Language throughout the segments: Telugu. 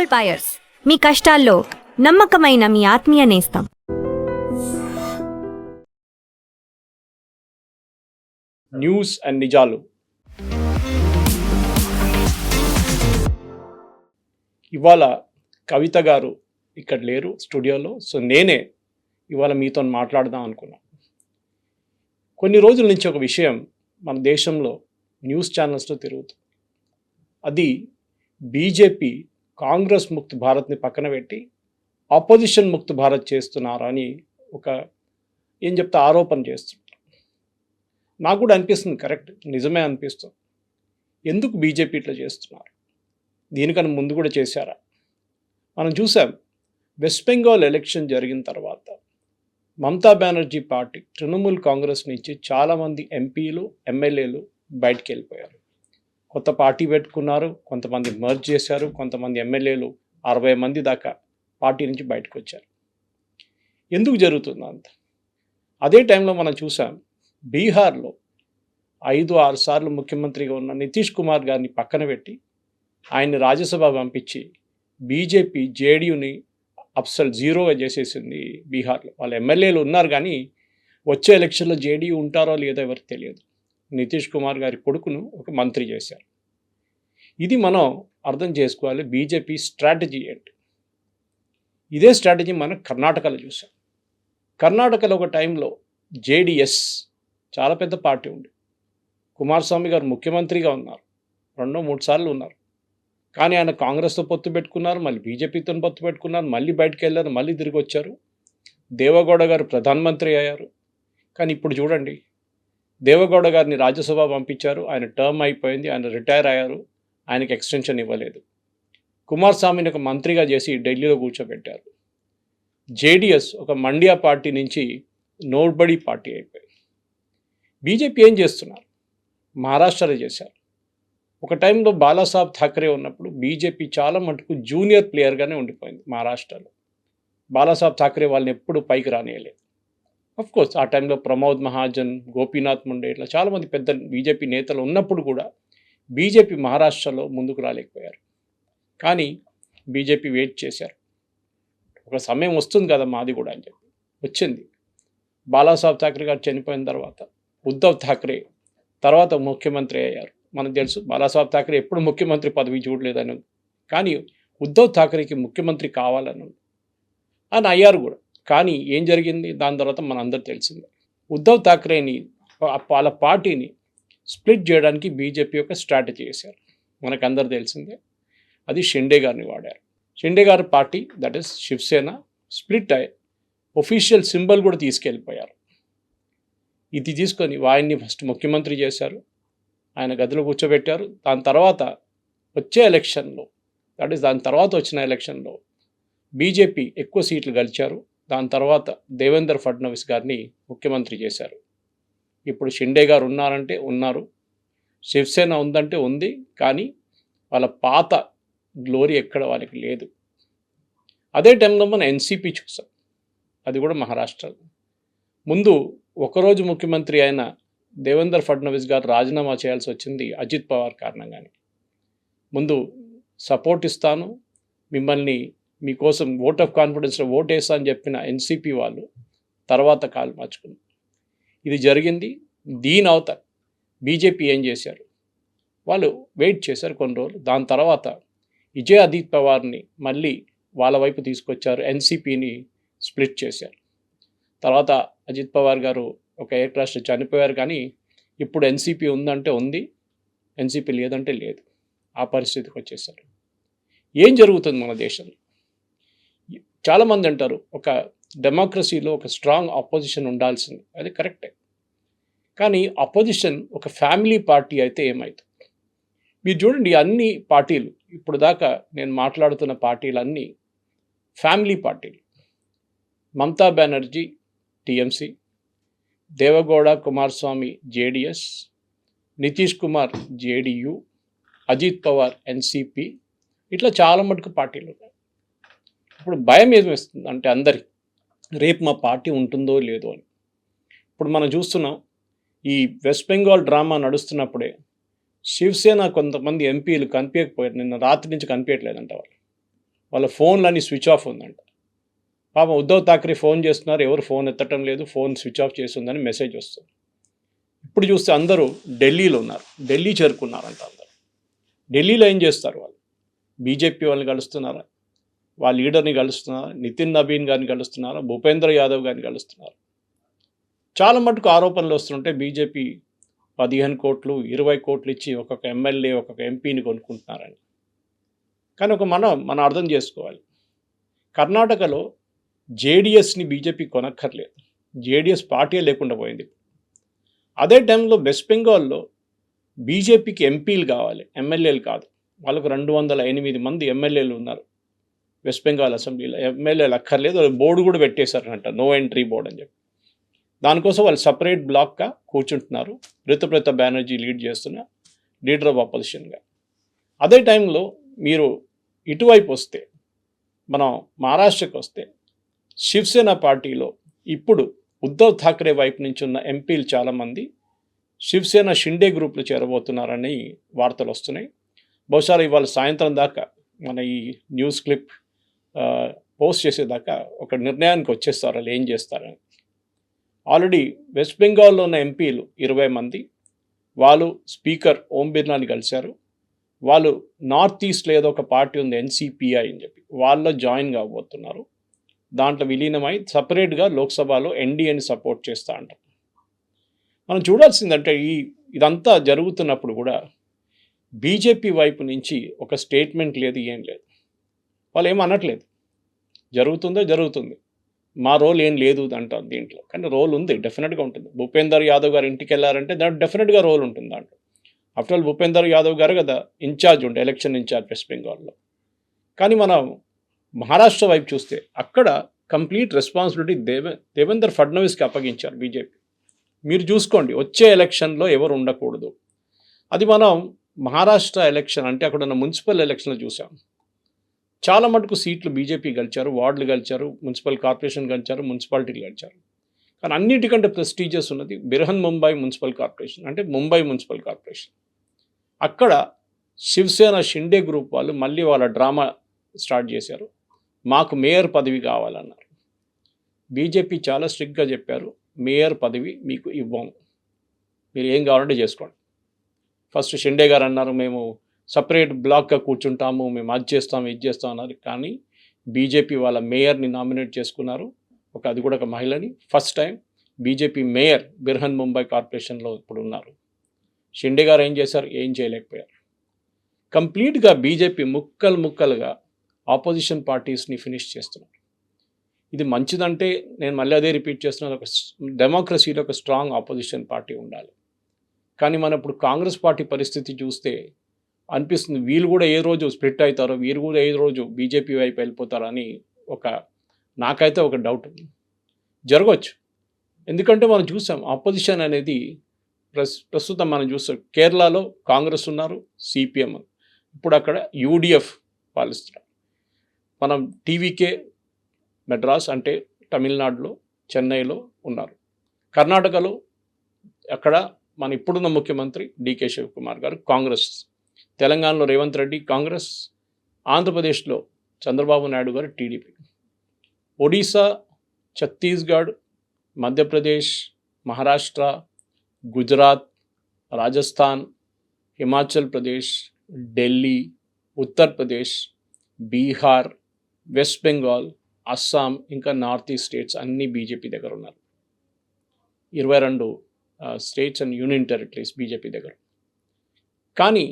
గోల్డ్ బయర్స్, మీ కష్టాల్లో నమ్మకమైన మీ ఆత్మీయ నేస్తం. న్యూస్ అండ్ నిజాలు. ఇవాళ కవిత గారు ఇక్కడ లేరు స్టూడియోలో, సో నేనే ఇవాళ మీతో మాట్లాడదాం అనుకున్నా. కొన్ని రోజుల నుంచి ఒక విషయం మన దేశంలో న్యూస్ ఛానల్స్లో తిరుగుతుంది. అది బీజేపీ కాంగ్రెస్ ముక్త్ భారత్ని పక్కన పెట్టి ఆపోజిషన్ ముక్త్ భారత్ చేస్తున్నారు అని ఒక ఆరోపణ చేస్తున్నారు. నాకు కూడా అనిపిస్తుంది, కరెక్ట్, నిజమే అనిపిస్తుంది. ఎందుకు బీజేపీ ఇట్లా చేస్తున్నారు? దీనికన్నా ముందు కూడా చేశారా? మనం చూసాం, వెస్ట్ బెంగాల్ ఎలక్షన్ జరిగిన తర్వాత మమతా బెనర్జీ పార్టీ తృణమూల్ కాంగ్రెస్ నుంచి చాలామంది ఎంపీలు ఎమ్మెల్యేలు బయటికి వెళ్ళిపోయారు. కొత్త పార్టీ పెట్టుకున్నారు, కొంతమంది మర్జ్ చేశారు, కొంతమంది ఎమ్మెల్యేలు 60 మంది దాకా పార్టీ నుంచి బయటకు వచ్చారు. ఎందుకు జరుగుతుంది అంత? అదే టైంలో మనం చూసాం, బీహార్లో 5-6 సార్లు ముఖ్యమంత్రిగా ఉన్న నితీష్ కుమార్ గారిని పక్కన పెట్టి ఆయన్ని రాజ్యసభ పంపించి బీజేపీ జేడీయూని అప్సల్ జీరోగా చేసేసింది బీహార్లో. వాళ్ళ ఎమ్మెల్యేలు ఉన్నారు, కానీ వచ్చే ఎలక్షన్లో జేడీయూ ఉంటారో లేదో ఎవరికి తెలియదు. నితీష్ కుమార్ గారి కొడుకును ఒక మంత్రి చేశారు. ఇది మనం అర్థం చేసుకోవాలి, బీజేపీ స్ట్రాటజీ ఏంటి. ఇదే స్ట్రాటజీ మనం కర్ణాటకలో చూసాం. కర్ణాటకలో ఒక టైంలో జేడీఎస్ చాలా పెద్ద పార్టీ ఉంది. కుమారస్వామి గారు ముఖ్యమంత్రిగా ఉన్నారు, 2-3 సార్లు ఉన్నారు. కానీ ఆయన కాంగ్రెస్తో పొత్తు పెట్టుకున్నారు, మళ్ళీ బీజేపీతో పొత్తు పెట్టుకున్నారు, మళ్ళీ బయటకు వెళ్ళారు, మళ్ళీ తిరిగి వచ్చారు. దేవగౌడ గారు ప్రధానమంత్రి అయ్యారు. కానీ ఇప్పుడు చూడండి, దేవగౌడ గారిని రాజ్యసభ పంపించారు, ఆయన టర్మ్ అయిపోయింది, ఆయన రిటైర్ అయ్యారు, ఆయనకి ఎక్స్టెన్షన్ ఇవ్వలేదు. కుమారస్వామిని ఒక మంత్రిగా చేసి ఢిల్లీలో కూర్చోబెట్టారు. జేడీఎస్ ఒక మండ్యా పార్టీ నుంచి నోబడీ పార్టీ అయిపోయింది. బీజేపీ ఏం చేస్తున్నారు? మహారాష్ట్రలో చేశారు. ఒక టైంలో బాలాసాహెబ్ ఠాకరే ఉన్నప్పుడు బీజేపీ చాలా మటుకు జూనియర్ ప్లేయర్గానే ఉండిపోయింది మహారాష్ట్రలో. బాలాసాహెబ్ ఠాకరే వాళ్ళని ఎప్పుడు పైకి రానియలేదు. కోర్స్ ఆ టైంలో ప్రమోద్ మహాజన్, గోపీనాథ్ ముండే, ఇట్లా చాలామంది పెద్ద బీజేపీ నేతలు ఉన్నప్పుడు కూడా బీజేపీ మహారాష్ట్రలో ముందుకు రాలేకపోయారు. కానీ బీజేపీ వెయిట్ చేశారు, ఒక సమయం వస్తుంది కదా మాది కూడా అని చెప్పి వచ్చింది. బాలాసాహెబ్ ఠాకరే గారు చనిపోయిన తర్వాత ఉద్ధవ్ ఠాకరే తర్వాత ముఖ్యమంత్రి అయ్యారు. మనకు తెలుసు, బాలాసాహెబ్ ఠాకరే ఎప్పుడు ముఖ్యమంత్రి పదవి చూడలేదని, కానీ ఉద్ధవ్ ఠాకరేకి ముఖ్యమంత్రి కావాలని అని అయ్యారు కూడా. కానీ ఏం జరిగింది దాని తర్వాత మనందరూ తెలిసిందే. ఉద్ధవ్ ఠాకరేని వాళ్ళ పార్టీని స్ప్లిట్ చేయడానికి బీజేపీ యొక్క స్ట్రాటజీ చేశారు. మనకందరూ తెలిసిందే, అది షిండే గారిని వాడారు. షిండే గారి party, that is Shiv Sena, split అయ్యి ఒఫీషియల్ సింబల్ కూడా తీసుకెళ్ళిపోయారు. ఇది తీసుకొని ఆయన్ని ఫస్ట్ ముఖ్యమంత్రి చేశారు, ఆయన గదిలో కూర్చోబెట్టారు. దాని తర్వాత వచ్చే ఎలక్షన్లో, దట్ ఈస్ దాని తర్వాత వచ్చిన ఎలక్షన్లో బీజేపీ ఎక్కువ సీట్లు గెలిచారు. దాని తర్వాత దేవేంద్ర ఫడ్నవీస్ గారిని ముఖ్యమంత్రి చేశారు. ఇప్పుడు షిండే గారు ఉన్నారంటే ఉన్నారు, శివసేన ఉందంటే ఉంది, కానీ వాళ్ళ పాత గ్లోరీ ఎక్కడ వాళ్ళకి లేదు. అదే టైంలో మనం ఎన్సీపీ చూసాం, అది కూడా మహారాష్ట్రలో. ముందు ఒకరోజు ముఖ్యమంత్రి అయిన దేవేంద్ర ఫడ్నవీస్ గారు రాజీనామా చేయాల్సి వచ్చింది అజిత్ పవార్ కారణంగానే. ముందు సపోర్ట్ ఇస్తాను, మిమ్మల్ని మీకోసం ఓట్ ఆఫ్ కాన్ఫిడెన్స్లో ఓట్ వేస్తా అని చెప్పిన ఎన్సీపీ వాళ్ళు తర్వాత కాలు మార్చుకున్నారు. ఇది జరిగింది. దీని అవతల బీజేపీ ఏం చేశారు? వాళ్ళు వెయిట్ చేశారు కొన్ని రోజులు. దాని తర్వాత విజయ్ అజిత్ పవార్ని మళ్ళీ వాళ్ళ వైపు తీసుకొచ్చారు, ఎన్సీపీని స్ప్లిట్ చేశారు. తర్వాత అజిత్ పవార్ గారు ఒక ఎయిర్ క్రాష్లో చనిపోయారు. కానీ ఇప్పుడు ఎన్సీపీ ఉందంటే ఉంది, ఎన్సీపీ లేదంటే లేదు, ఆ పరిస్థితికి వచ్చేసారు. ఏం జరుగుతుంది మన దేశంలో? చాలామంది అంటారు, ఒక డెమోక్రసీలో ఒక స్ట్రాంగ్ ఆపోజిషన్ ఉండాల్సింది, అది కరెక్టే. కానీ అపోజిషన్ ఒక ఫ్యామిలీ పార్టీ అయితే ఏమవుతుంది? మీరు చూడండి, అన్ని పార్టీలు ఇప్పుడు దాకా నేను మాట్లాడుతున్న పార్టీలన్నీ ఫ్యామిలీ పార్టీలు. Mamata Banerjee TMC, Deve Gowda Kumaraswamy JDS, Nitish Kumar JDU, Ajit Pawar NCP, ఇట్లా చాలా మటుకు పార్టీలు ఉన్నాయి. ఇప్పుడు భయం ఏమిస్తుంది అంటే అందరికి, రేపు మా పార్టీ ఉంటుందో లేదో అని. ఇప్పుడు మనం చూస్తున్నాం, ఈ వెస్ట్ బెంగాల్ డ్రామా నడుస్తున్నప్పుడే శివసేన కొంతమంది ఎంపీలు కనిపించకపోయారు, నిన్న రాత్రి నుంచి కనిపించట్లేదంట వాళ్ళు. వాళ్ళ ఫోన్లన్నీ స్విచ్ ఆఫ్ ఉందంట. పాపం ఉద్ధవ్ థాక్రే ఫోన్ చేస్తున్నారు, ఎవరు ఫోన్ ఎత్తటం లేదు, ఫోన్ స్విచ్ ఆఫ్ చేస్తుందని మెసేజ్ వస్తుంది. ఇప్పుడు చూస్తే అందరూ ఢిల్లీలో ఉన్నారు, ఢిల్లీ చేరుకున్నారంట అందరూ. ఢిల్లీలో ఏం చేస్తారు వాళ్ళు? బీజేపీ వాళ్ళని కలుస్తున్నారా, వాళ్ళ లీడర్ని కలుస్తున్నారా, నితిన్ నబీన్ గారిని కలుస్తున్నారా, భూపేంద్ర యాదవ్ గారిని కలుస్తున్నారు. చాలా మటుకు ఆరోపణలు వస్తుంటే బీజేపీ 15 కోట్లు 20 కోట్లు ఇచ్చి ఒక్కొక్క ఎమ్మెల్యే ఒక్కొక్క ఎంపీని కొనుక్కుంటున్నారని. కానీ మనం అర్థం చేసుకోవాలి, కర్ణాటకలో జేడిఎస్ని బీజేపీ కొనక్కర్లేదు, జేడిఎస్ పార్టీ లేకుండా పోయింది. అదే టైంలో వెస్ట్ బెంగాల్లో బీజేపీకి ఎంపీలు కావాలి, ఎమ్మెల్యేలు కాదు. వాళ్ళకు 208 మంది ఎమ్మెల్యేలు ఉన్నారు వెస్ట్ బెంగాల్ అసెంబ్లీలో. ఎమ్మెల్యేలు అక్కర్లేదు, బోర్డు కూడా పెట్టేశారంట, నో ఎంట్రీ బోర్డు అని చెప్పి. దానికోసం వాళ్ళు సపరేట్ బ్లాక్గా కూర్చుంటున్నారు, రితుప్రత బెనర్జీ లీడ్ చేస్తున్న లీడర్ ఆఫ్ అపోజిషన్గా. అదే టైంలో మీరు ఇటువైపు వస్తే, మనం మహారాష్ట్రకి వస్తే, శివసేన పార్టీలో ఇప్పుడు ఉద్ధవ్ థాక్రే వైపు నుంచి ఉన్న ఎంపీలు చాలామంది శివసేన షిండే గ్రూప్లో చేరబోతున్నారని వార్తలు వస్తున్నాయి. బహుశా ఇవాళ సాయంత్రం దాకా మన ఈ న్యూస్ క్లిప్ పోస్ట్ చేసేదాకా ఒక నిర్ణయానికి వచ్చేస్తారు వాళ్ళు ఏం చేస్తారని. ఆల్రెడీ వెస్ట్ బెంగాల్లో ఉన్న ఎంపీలు 20 మంది, వాళ్ళు స్పీకర్ ఓం బిర్లాని కలిశారు. వాళ్ళు నార్త్ ఈస్ట్లో ఏదో ఒక పార్టీ ఉంది ఎన్సిపిఐ అని చెప్పి, వాళ్ళలో జాయిన్ కాబోతున్నారు. దాంట్లో విలీనమై సపరేట్గా లోక్సభలో ఎన్డీఏని సపోర్ట్ చేస్తూ అంటారు. మనం చూడాల్సిందంటే ఇదంతా జరుగుతున్నప్పుడు కూడా బీజేపీ వైపు నుంచి ఒక స్టేట్మెంట్ లేదు, ఏం లేదు. వాళ్ళు ఏం అనట్లేదు, జరుగుతుంది, మా రోల్ ఏం లేదు అంటారు దీంట్లో. కానీ రోల్ ఉంది, డెఫినెట్గా ఉంటుంది. భూపేందర్ యాదవ్ గారు ఇంటికి వెళ్ళారంటే దాంట్లో డెఫినెట్గా రోల్ ఉంటుంది దాంట్లో. ఆఫ్టర్ ఆల్ భూపేందర్ యాదవ్ గారు కదా ఇన్ఛార్జ్ ఉండే, ఎలక్షన్ ఇన్ఛార్జ్ వెస్ట్ బెంగాల్లో. కానీ మనం మహారాష్ట్ర వైపు చూస్తే అక్కడ కంప్లీట్ రెస్పాన్సిబిలిటీ దేవేంద్ర ఫడ్నవీస్కి అప్పగించారు బీజేపీ. మీరు చూసుకోండి, వచ్చే ఎలక్షన్లో ఎవరు ఉండకూడదు. అది మనం మహారాష్ట్ర ఎలక్షన్ అంటే అక్కడ ఉన్న మున్సిపల్ ఎలక్షన్లో చూసాం. చాలా మటుకు సీట్లు బీజేపీ గెలిచారు, వార్డులు గెలిచారు, మున్సిపల్ కార్పొరేషన్ గెలిచారు, మున్సిపాలిటీలు గెలిచారు. కానీ అన్నిటికంటే ప్రెస్టీజియస్ ఉన్నది బిరహన్ ముంబై మున్సిపల్ కార్పొరేషన్, అంటే ముంబై మున్సిపల్ కార్పొరేషన్. అక్కడ శివసేన షిండే గ్రూప్ వాళ్ళు మళ్ళీ వాళ్ళ డ్రామా స్టార్ట్ చేశారు, మాకు మేయర్ పదవి కావాలన్నారు. బీజేపీ చాలా స్ట్రిక్ట్గా చెప్పారు, మేయర్ పదవి మీకు ఇవ్వము, మీరు ఏం కావాలంటే చేసుకోండి. ఫస్ట్ షిండే గారు అన్నారు, మేము సపరేట్ బ్లాక్గా కూర్చుంటాము, మేము అది చేస్తాము ఇది చేస్తాం అన్నారు. కానీ బీజేపీ వాళ్ళ మేయర్ని నామినేట్ చేసుకున్నారు, అది కూడా ఒక మహిళని. First time BJP mayor Brihan Mumbai కార్పొరేషన్లో ఇప్పుడు ఉన్నారు. షిండే గారు ఏం చేశారు? ఏం చేయలేకపోయారు. కంప్లీట్గా బీజేపీ ముక్కలుగా ఆపోజిషన్ పార్టీస్ని ఫినిష్ చేస్తున్నారు. ఇది మంచిదంటే నేను మళ్ళీ అదే రిపీట్ చేస్తున్నాను, ఒక డెమోక్రసీలో ఒక స్ట్రాంగ్ ఆపోజిషన్ పార్టీ ఉండాలి. కానీ మనం ఇప్పుడు కాంగ్రెస్ పార్టీ పరిస్థితి చూస్తే అనిపిస్తుంది, వీళ్ళు కూడా ఏ రోజు స్ప్లిట్ అవుతారో, వీరు కూడా ఏ రోజు బీజేపీ వైపు వెళ్ళిపోతారని నాకైతే ఒక డౌట్ జరగవచ్చు. ఎందుకంటే మనం చూసాం ఆపోజిషన్ అనేది ప్రస్తుతం మనం చూస్తాం, కేరళలో కాంగ్రెస్ ఉన్నారు, సిపిఎం, ఇప్పుడు అక్కడ యూడిఎఫ్ పాలిస్తున్నారు. మనం టీవీకే మెడ్రాస్ అంటే తమిళనాడులో చెన్నైలో ఉన్నారు. కర్ణాటకలో అక్కడ మన ఇప్పుడున్న ముఖ్యమంత్రి డికే శివకుమార్ గారు కాంగ్రెస్, తెలంగాణలో రేవంత్ రెడ్డి కాంగ్రెస్, ఆంధ్రప్రదేశ్లో చంద్రబాబు నాయుడు గారు టీడీపీ, ఒడిశా, ఛత్తీస్గఢ్, మధ్యప్రదేశ్, మహారాష్ట్ర, గుజరాత్, రాజస్థాన్, హిమాచల్ ప్రదేశ్, ఢిల్లీ, ఉత్తరప్రదేశ్, బీహార్, వెస్ట్ బెంగాల్, అస్సాం, ఇంకా నార్త్ ఈస్ట్ స్టేట్స్ అన్నీ బీజేపీ దగ్గర ఉన్నారు. 22 states and union territories BJP దగ్గర. కానీ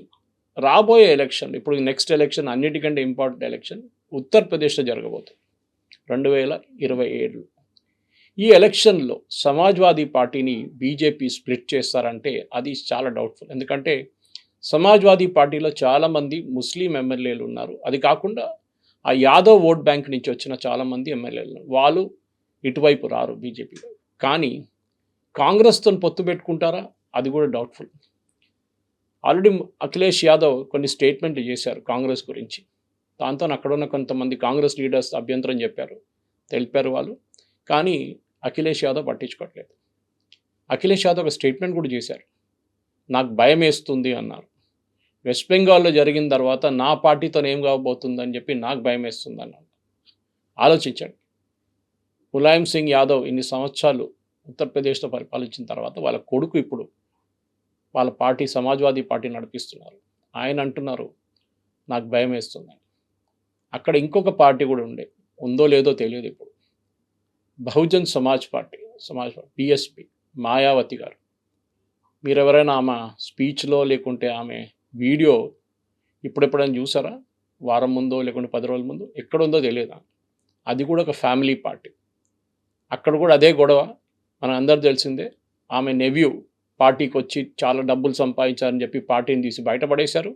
రాబోయే ఎలక్షన్, ఇప్పుడు నెక్స్ట్ ఎలక్షన్ అన్నిటికంటే ఇంపార్టెంట్ ఎలక్షన్ ఉత్తరప్రదేశ్లో జరగబోతుంది 2027. ఈ ఎలక్షన్లో సమాజ్వాదీ పార్టీని బీజేపీ స్ప్లిట్ చేస్తారంటే అది చాలా డౌట్ఫుల్. ఎందుకంటే సమాజ్వాదీ పార్టీలో చాలామంది ముస్లిం ఎమ్మెల్యేలు ఉన్నారు. అది కాకుండా ఆ యాదవ్ ఓట్ బ్యాంక్ నుంచి వచ్చిన చాలామంది ఎమ్మెల్యేలు ఉన్నారు. వాళ్ళు ఇటువైపు రారు బీజేపీలో. కానీ కాంగ్రెస్తో పొత్తు పెట్టుకుంటారా? అది కూడా డౌట్ఫుల్. ఆల్రెడీ అఖిలేష్ యాదవ్ కొన్ని స్టేట్మెంట్లు చేశారు కాంగ్రెస్ గురించి. దాంతో అక్కడ ఉన్న కొంతమంది కాంగ్రెస్ లీడర్స్ అభ్యంతరం తెలిపారు వాళ్ళు. కానీ అఖిలేష్ యాదవ్ వెస్ట్ బెంగాల్లో జరిగిన తర్వాత నా పార్టీతో ఏం కాబోతుందని చెప్పి నాకు భయం వేస్తుంది అన్నాడు. ఆలోచించండి. ములాయం సింగ్ యాదవ్ ఇన్ని సంవత్సరాలు ఉత్తరప్రదేశ్లో పరిపాలించిన తర్వాత వాళ్ళ కొడుకు ఇప్పుడు వాళ్ళ పార్టీ సమాజ్వాదీ పార్టీ నడిపిస్తున్నారు. ఆయన అంటున్నారు నాకు భయం వేస్తుంది. అక్కడ ఇంకొక పార్టీ కూడా ఉందో లేదో తెలియదు ఇప్పుడు. బహుజన్ సమాజ్ పార్టీ బిఎస్పి మాయావతి గారు, మీరు ఎవరైనా ఆమె స్పీచ్లో లేకుంటే ఆమె వీడియో ఇప్పుడెప్పుడైనా చూసారా? వారం ముందో లేకుంటే 10 రోజుల ముందు ఎక్కడుందో తెలియదు. అది కూడా ఒక ఫ్యామిలీ పార్టీ. అక్కడ కూడా అదే గొడవ మన అందరు తెలిసిందే. ఆమె నెవ్యూ పార్టీకి వచ్చి చాలా డబ్బులు సంపాదించారని చెప్పి పార్టీని తీసి బయటపడేశారు.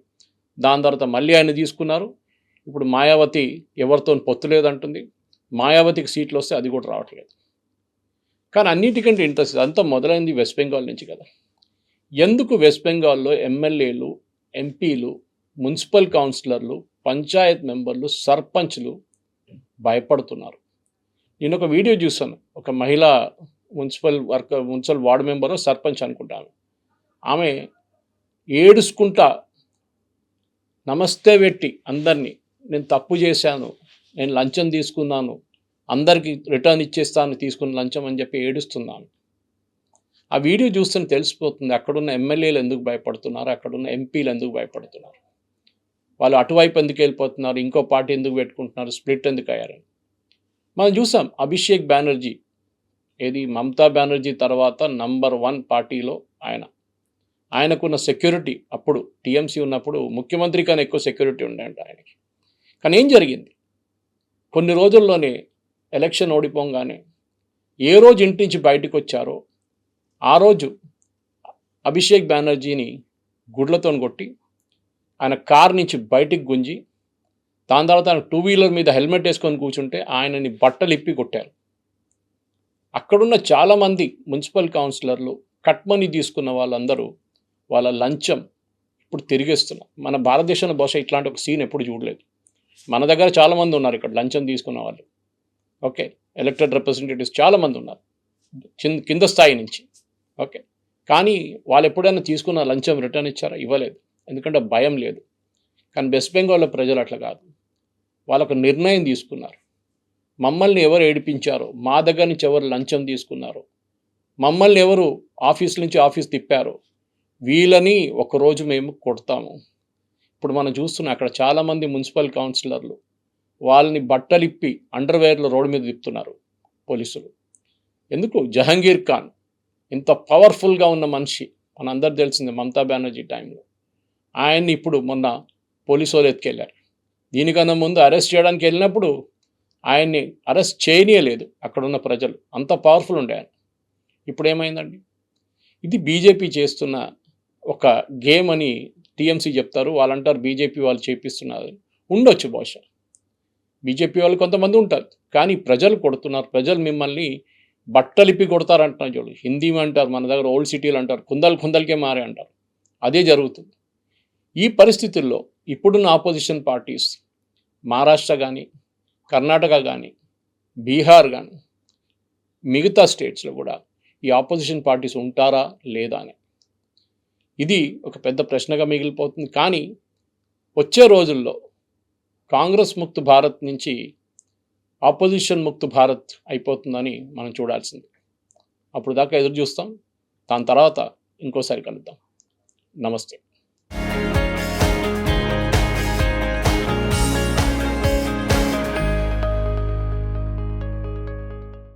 దాని తర్వాత మళ్ళీ ఆయన తీసుకున్నారు. ఇప్పుడు మాయావతి ఎవరితో పొత్తు లేదంటుంది. మాయావతికి సీట్లు వస్తే అది కూడా రావట్లేదు. కానీ అన్నిటికంటే ఇంట్రెస్ట్ అంతా మొదలైంది వెస్ట్ బెంగాల్ నుంచి కదా. ఎందుకు వెస్ట్ బెంగాల్లో ఎమ్మెల్యేలు, ఎంపీలు, మున్సిపల్ కౌన్సిలర్లు, పంచాయత్ మెంబర్లు, సర్పంచ్లు భయపడుతున్నారు? నేను ఒక వీడియో చూసాను. ఒక మహిళా మున్సిపల్ వార్డు మెంబరు, సర్పంచ్ అనుకుంటాను. ఆమె ఏడుచుకుంటా నమస్తే పెట్టి అందరినీ, నేను తప్పు చేశాను, నేను లంచం తీసుకున్నాను, అందరికీ రిటర్న్ ఇచ్చేస్తాను తీసుకున్న లంచం అని చెప్పి ఏడుస్తున్నాను. ఆ వీడియో చూస్తుంటే తెలిసిపోతుంది అక్కడున్న ఎమ్మెల్యేలు ఎందుకు భయపడుతున్నారు, అక్కడున్న ఎంపీలు ఎందుకు భయపడుతున్నారు, వాళ్ళు అటువైపు ఎందుకు వెళ్ళిపోతున్నారు, ఇంకో పార్టీ ఎందుకు పెట్టుకుంటున్నారు, స్ప్లిట్ ఎందుకు అయ్యారని. మనం చూసాం అభిషేక్ బెనర్జీ, ఏది మమతా బెనర్జీ తర్వాత నంబర్ 1 పార్టీలో ఆయనకున్న సెక్యూరిటీ, అప్పుడు టీఎంసీ ఉన్నప్పుడు ముఖ్యమంత్రి కన్నా ఎక్కువ సెక్యూరిటీ ఉండేంట ఆయనకి. కానీ ఏం జరిగింది? కొన్ని రోజుల్లోనే ఎలక్షన్ ఓడిపోగానే ఏ రోజు ఇంటి నుంచి బయటకు వచ్చారో ఆ రోజు అభిషేక్ బెనర్జీని గుడ్లతో కొట్టి ఆయన కార్ నుంచి బయటికి గుంజి, దాని తర్వాత ఆయన 2 వీలర్ మీద హెల్మెట్ వేసుకొని కూర్చుంటే ఆయనని బట్టలు ఇప్పి కొట్టారు. అక్కడున్న చాలామంది మున్సిపల్ కౌన్సిలర్లు కట్ మనీ తీసుకున్న వాళ్ళందరూ వాళ్ళ లంచం ఇప్పుడు తిరిగేస్తున్నారు. మన భారతదేశంలో బహుశా ఇట్లాంటి ఒక సీన్ ఎప్పుడు చూడలేదు. మన దగ్గర చాలామంది ఉన్నారు ఇక్కడ లంచం తీసుకున్న వాళ్ళు. ఓకే, ఎలక్టెడ్ రిప్రజెంటేటివ్స్ చాలామంది ఉన్నారు కింద స్థాయి నుంచి. ఓకే, కానీ వాళ్ళు ఎప్పుడైనా తీసుకున్న లంచం రిటర్న్ ఇచ్చారా? ఇవ్వలేదు. ఎందుకంటే భయం లేదు. కానీ వెస్ట్ బెంగాల్లో ప్రజలు అట్లా కాదు. వాళ్ళకు నిర్ణయం తీసుకున్నారు. మమ్మల్ని ఎవరు ఏడిపించారో, మా దగ్గర నుంచి ఎవరు లంచం తీసుకున్నారో, మమ్మల్ని ఎవరు ఆఫీస్ నుంచి ఆఫీస్ తిప్పారో వీళ్ళని ఒకరోజు మేము కొడతాము. ఇప్పుడు మనం చూస్తున్నాం అక్కడ చాలామంది మున్సిపల్ కౌన్సిలర్లు వాళ్ళని బట్టలిప్పి అండర్వేర్లో రోడ్డు మీద తిప్పుతున్నారు పోలీసులు. ఎందుకు? జహంగీర్ ఖాన్ ఇంత పవర్ఫుల్గా ఉన్న మనిషి, మనందరూ తెలిసిందే మమతా బెనర్జీ టైంలో. ఆయన్ని ఇప్పుడు మొన్న పోలీసు వాళ్ళు ఎత్తుకెళ్ళారు. దీనికన్నా ముందు అరెస్ట్ చేయడానికి వెళ్ళినప్పుడు ఆయన్ని అరెస్ట్ చేయనీయలేదు అక్కడున్న ప్రజలు, అంత పవర్ఫుల్ ఉండే ఆయన. ఇప్పుడు ఏమైందండి? ఇది బీజేపీ చేస్తున్న ఒక గేమ్ అని టీఎంసీ చెప్తారు. వాళ్ళు అంటారు బీజేపీ వాళ్ళు చేపిస్తున్నారు. ఉండొచ్చు బహుశా, బీజేపీ వాళ్ళు కొంతమంది ఉంటారు. కానీ ప్రజలు కొడుతున్నారు. ప్రజలు మిమ్మల్ని బట్టలిప్పి కొడతారంటున్నారు. చూడు, హిందీ అంటారు, మన దగ్గర ఓల్డ్ సిటీలు అంటారు, కుందలకే మారే అంటారు. అదే జరుగుతుంది. ఈ పరిస్థితుల్లో ఇప్పుడున్న ఆపోజిషన్ పార్టీస్ మహారాష్ట్ర కానీ, కర్ణాటక కానీ, బీహార్ కానీ, మిగతా స్టేట్స్లో కూడా ఈ ఆపోజిషన్ పార్టీస్ ఉంటారా లేదా అని ఇది ఒక పెద్ద ప్రశ్నగా మిగిలిపోతుంది. కానీ వచ్చే రోజుల్లో కాంగ్రెస్ ముక్త భారత్ నుంచి ఆపోజిషన్ ముక్త భారత్ అయిపోతుందని మనం చూడాల్సింది. అప్పుడు దాకా ఎదురు చూస్తాం. దాని తర్వాత ఇంకోసారి కలుద్దాం. నమస్తే.